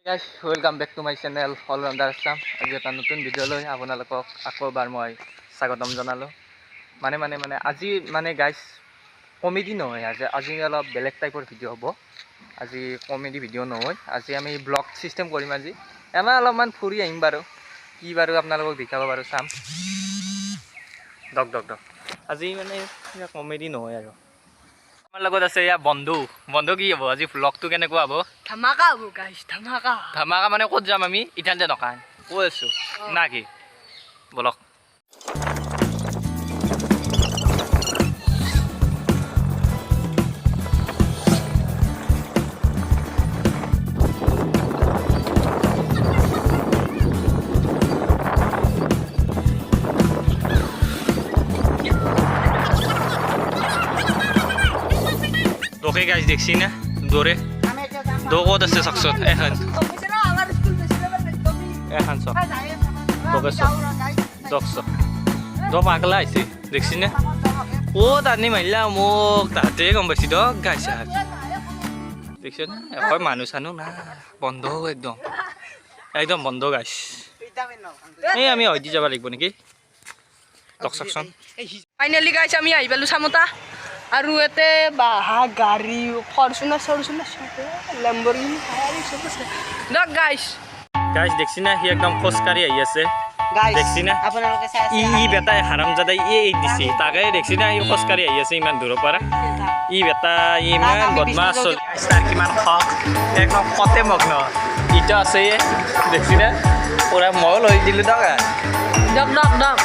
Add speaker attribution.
Speaker 1: Guys, welcome back to my channel All-Rounder Assam. আজি এটা নতুন ভিডিঅ' লৈ আপোনালোকক আকৌ এবাৰ মই স্বাগতম জনালোঁ। আজি গাইজ কমেডি নহয়, আজি অলপ বেলেগ টাইপৰ ভিডিঅ' হ'ব। আজি কমেডি ভিডিঅ' নহয়, আজি আমি ব্লগ চিষ্টেম কৰিম। আজি এনে অলপমান ফুৰি আহিম বাৰু, কি বাৰু আপোনালোকক দেখাব বাৰু চাম। দক আজি কমেডি নহয় আৰু আমাৰ লগত আছে ইয়া বন্ধু কি হ'ব আজি ব্লগটো কেনেকুৱা হ'ব?
Speaker 2: ধামাকা হ'ব গাইছ, ধামাকা
Speaker 1: মানে ক'ত যাম আমি ইটানতে নকান কৈ আছোঁ না কি বলক। ওকে গাইজ দেখছি না দৌৰে দৌকত আছে চাকচত এখন চক দকে চক দক চক দ পাগলা আহিছে দেখছি না ও তানি মাৰিলা মোক তাহাঁতে গম পাইছি দক গাইছা দেখছ না এখন মানুহ চানো না বন্ধ একদম বন্ধ গাইছ। এই আমি হয়দি যাব লাগিব নেকি দক চাকচোন।
Speaker 2: ফাইনেলি গাইছ আমি আহি পালোঁ চামতা আৰু ইয়াতে বাহা গাড়ী ফৰচুনাৰ লেম্বৰগিনি দক গাইছ
Speaker 1: দেখছি না সি একদম খোজকাঢ়ি আহি আছে দেখছি না ই বেটাই হাৰামজাদাই দিছে তাকে দেখছি না ই খোজকাঢ়ি আহি আছে ইমান দূৰৰ পৰা ই বেটা ইমান বদমাছ তাৰ কিমান খক একদম কতে মগ্ন ইটা আছে দেখছি না পুৰা ময়ো লৈ দিলোঁ দক
Speaker 2: দক